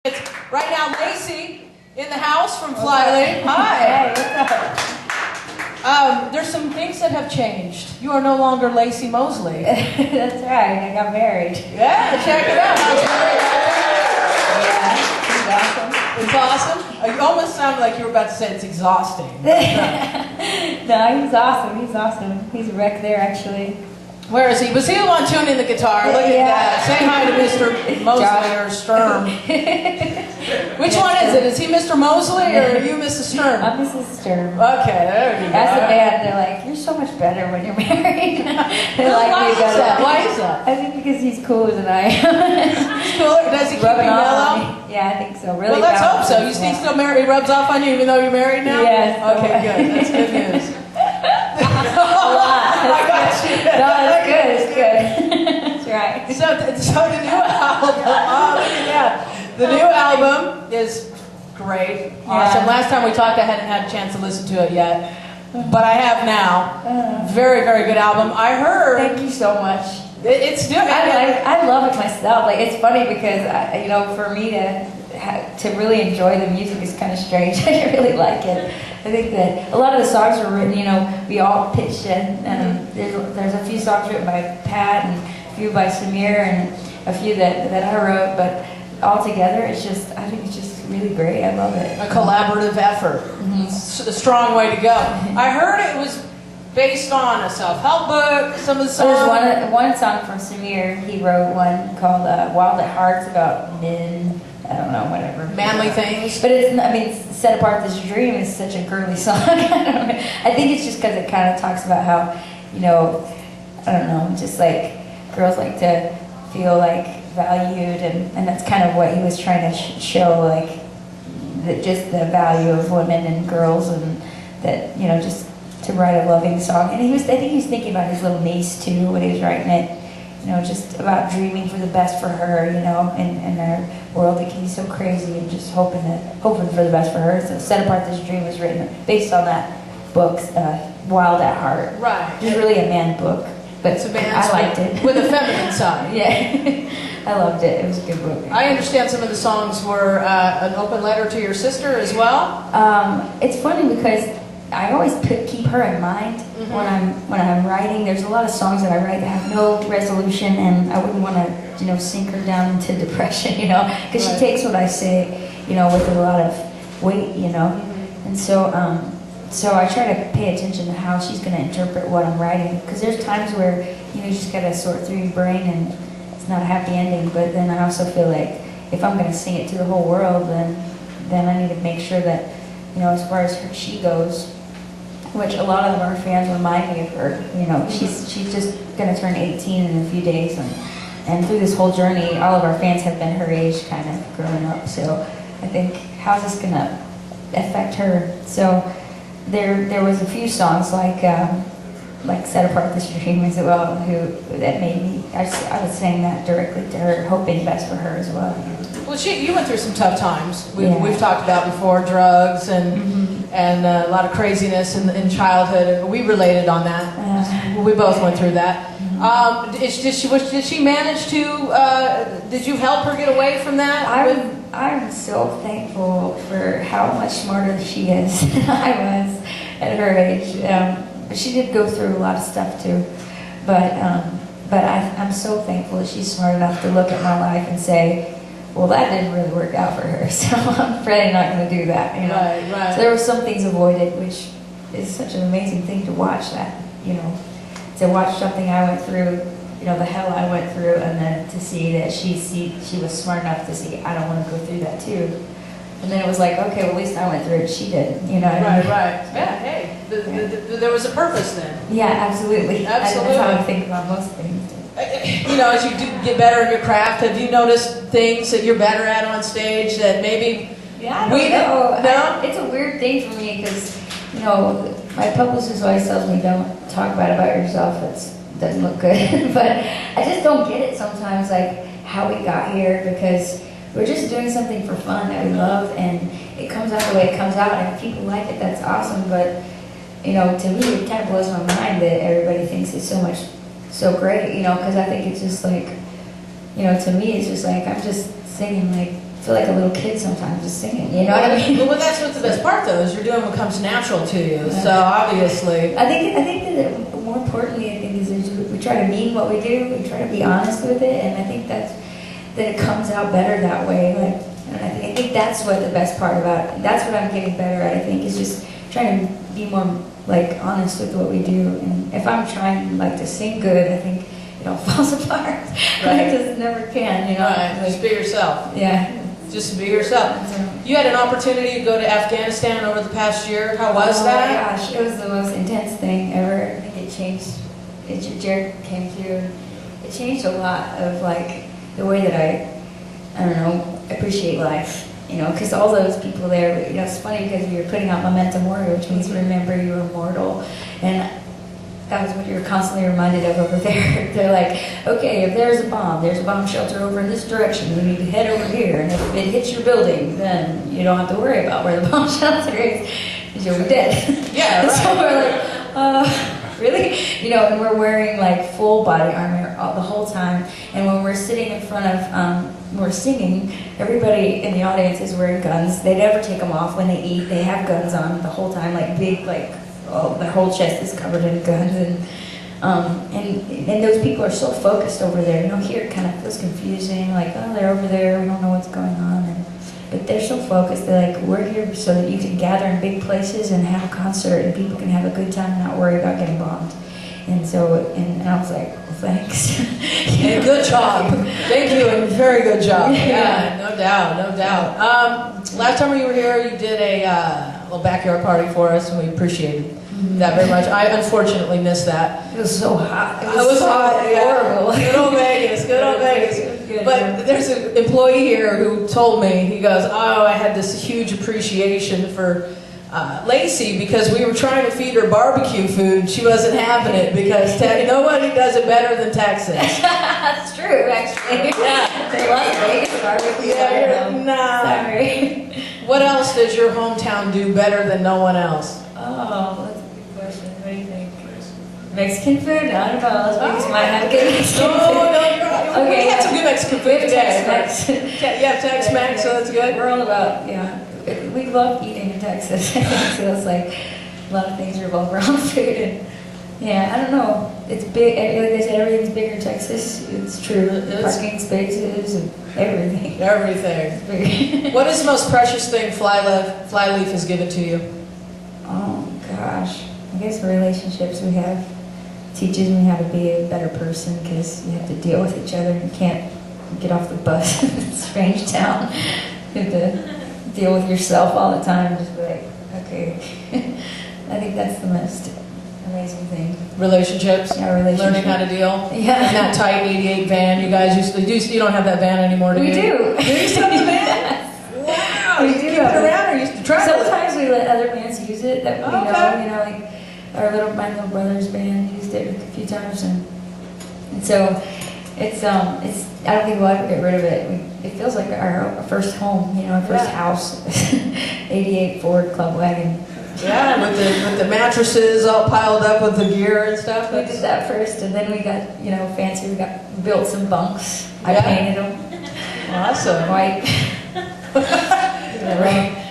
It's right now Lacey in the house from Flyleaf. Hi. Hey, there's some things that have changed. You are no longer Lacey Mosley. That's right, I got married. Yeah, check it out. How's Yeah, it's awesome. You almost sounded like you were about to say it's exhausting. No, he's awesome. He's awesome. He's a wreck there, actually. Where is he? Was he the one tuning the guitar? Look at that. Say hi to Mr. Mosley or Sturm. Which one is it? Is he Mr. Mosley or are you Mrs. Sturm? I'm Mrs. Sturm. Okay, there you go. As a band, they're like, you're so much better when you're married. Why is that? Why is that? I think because he's cooler than I am. He's cooler? Does he keep you mellow? Yeah, I think so. Really. Well, let's hope so. You still married? He rubs off on you even though you're married now? Yes. Okay, good. That's good news. A lot. I got you. No, it's good. It's good. That's right. So the new album, oh, look at that. The new album is great. Awesome. Yeah. Last time we talked, I hadn't had a chance to listen to it yet, but I have now. Very, very good album. I heard. Thank you so much. It's new. I love it myself. Like, it's funny because for me to really enjoy the music is kind of strange. I really like it. I think that a lot of the songs were written, we all pitched in, and there's a few songs written by Pat and a few by Samir and a few that I wrote, but all together I think it's just really great. I love it. A collaborative effort. It's a strong way to go. I heard it was based on a self-help book, some of the songs. There's one song from Samir. He wrote one called Wild at Heart's about men. I don't know, whatever. Manly things. But it's Set Apart This Dream is such a girly song. I think it's just because it kind of talks about how, I don't know, just like girls like to feel like valued, and that's kind of what he was trying to show, like just the value of women and girls, and that, just to write a loving song. And I think he was thinking about his little niece too when he was writing it. Just about dreaming for the best for her, in our world that can be so crazy, and just hoping for the best for her. So Set Apart This Dream was written based on that book, Wild at Heart. Right. It's really a man book, but it's a man's I liked it. With a feminine side. Yeah. I loved it. It was a good book. I understand some of the songs were an open letter to your sister as well. It's funny because I always keep her in mind when I'm writing. There's a lot of songs that I write that have no resolution, and I wouldn't want to sink her down into depression, because she takes what I say, with a lot of weight, and so I try to pay attention to how she's going to interpret what I'm writing, because there's times where you just got to sort through your brain and it's not a happy ending. But then I also feel like if I'm going to sing it to the whole world, then I need to make sure that as far as she goes, which a lot of our fans remind me of her. She's just going to turn 18 in a few days, and through this whole journey, all of our fans have been her age, kind of growing up. So I think, how's this going to affect her? So there was a few songs like Set Apart This Dream as well, that made me. I was saying that directly to her, hoping best for her as well. Well, you went through some tough times. We've talked about before, drugs and a lot of craziness in childhood, and we related on that. We both went through that. Did she manage to? Did you help her get away from that? I'm so thankful for how much smarter she is than I was at her age. But she did go through a lot of stuff too. But I'm so thankful that she's smart enough to look at my life and say, well, that didn't really work out for her, so I'm probably not going to do that. Right. So there were some things avoided, which is such an amazing thing to watch. To watch something I went through, the hell I went through, and then to see that she was smart enough to see I don't want to go through that too. And then it was like, okay, well, at least I went through it. She didn't, Right. Yeah. Hey, there was a purpose then. Yeah, absolutely. That's how I think about most things. As you get better in your craft, have you noticed things that you're better at on stage that maybe I don't know. No? It's a weird thing for me because, my publicist always tells me don't talk about yourself. It doesn't look good. But I just don't get it sometimes, like how we got here, because we're just doing something for fun that we love, and it comes out the way it comes out, and if people like it, that's awesome. But, to me, it kind of blows my mind that everybody thinks it's so great, because I think it's just like, to me, it's just like I'm just singing like feel like a little kid sometimes just singing. You know what I mean? Well, that's what's the best part, though, is you're doing what comes natural to you. So obviously, I think that more importantly, I think is we try to mean what we do. We try to be honest with it, and I think that it comes out better that way. Like, and I think that's what the best part about it. That's what I'm getting better at. I think is just trying to be more like honest with what we do. And if I'm trying like to sing good, I think it all falls apart. Right. I just never can, you know. Right. Like, Just be yourself. yeah. Just be yourself. You had an opportunity to go to Afghanistan over the past year. How was that? Oh my gosh, it was the most intense thing ever. I think it changed. Jared came through. It changed a lot of like the way that I don't know, appreciate life. You know, because all those people there, you know, it's funny because we were putting out Memento Mori, which means remember you are mortal, and that was what you're constantly reminded of over there. They're like, okay, if there's a bomb shelter over in this direction, we need to head over here, and if it hits your building, then you don't have to worry about where the bomb shelter is, because you'll be dead. Yeah, right. So we're like, really? You know, and we're wearing like full body armor the whole time, and when we're sitting in front of, we're singing, everybody in the audience is wearing guns. They never take them off when they eat. They have guns on the whole time, like big, like, oh, their whole chest is covered in guns, and those people are so focused over there. You know, here it kind of feels confusing, like, oh, they're over there, we don't know what's going on, but they're so focused. They're like, we're here so that you can gather in big places and have a concert, and people can have a good time and not worry about getting bombed. And so, and I was like, well, thanks. And good job. Thank you, and very good job. Yeah, no doubt, no doubt. Last time you were here, you did a little backyard party for us, and we appreciated that very much. I unfortunately missed that. It was so hot. It was so hot. Horrible. Yeah. Good old Vegas, good old Vegas. Good. But there's an employee here who told me, he goes, oh, I had this huge appreciation for Lacey because we were trying to feed her barbecue food. She wasn't having it because nobody does it better than Texas. That's true, actually. Yeah. They love Vegas barbecue. Yeah, nah. Sorry. What else does your hometown do better than no one else? Oh, that's a good question. What do you think? Mexican food? I don't know. Las Vegas might have good Mexican food. No, we had some good Mexican food today. Tex-Mex. Yeah, Tex-Mex, so that's good. We're all about, yeah. We love eating in Texas. So it's like a lot of things revolve around food. And yeah, I don't know. It's big. Like I said, everything's bigger in Texas. It's true. Parking spaces and everything. Everything. What is the most precious thing Flyleaf has given to you? Oh, gosh. I guess the relationships we have teaches me how to be a better person because you have to deal with each other. You can't get off the bus in a strange town. You have to deal with yourself all the time. Just be like, okay. I think that's the most amazing thing. Relationships? Yeah, relationships. Learning how to deal? Yeah. In that tight 88 van you guys used to do. You don't have that van anymore, do you? We do. Do you still have the van? Wow. We You do keep it have it. around or you used to travel it? Sometimes we let other bands use it that we Okay. know, like my little brother's band used it a few times, and so it's I don't think we'll ever get rid of it. It feels like our first home, you know, our first house. 88 Ford Club Wagon. Yeah, with the mattresses all piled up with the gear and stuff. We did that first, and then we got, you know, fancy. We built some bunks. I Yeah. painted them Awesome. white. Right.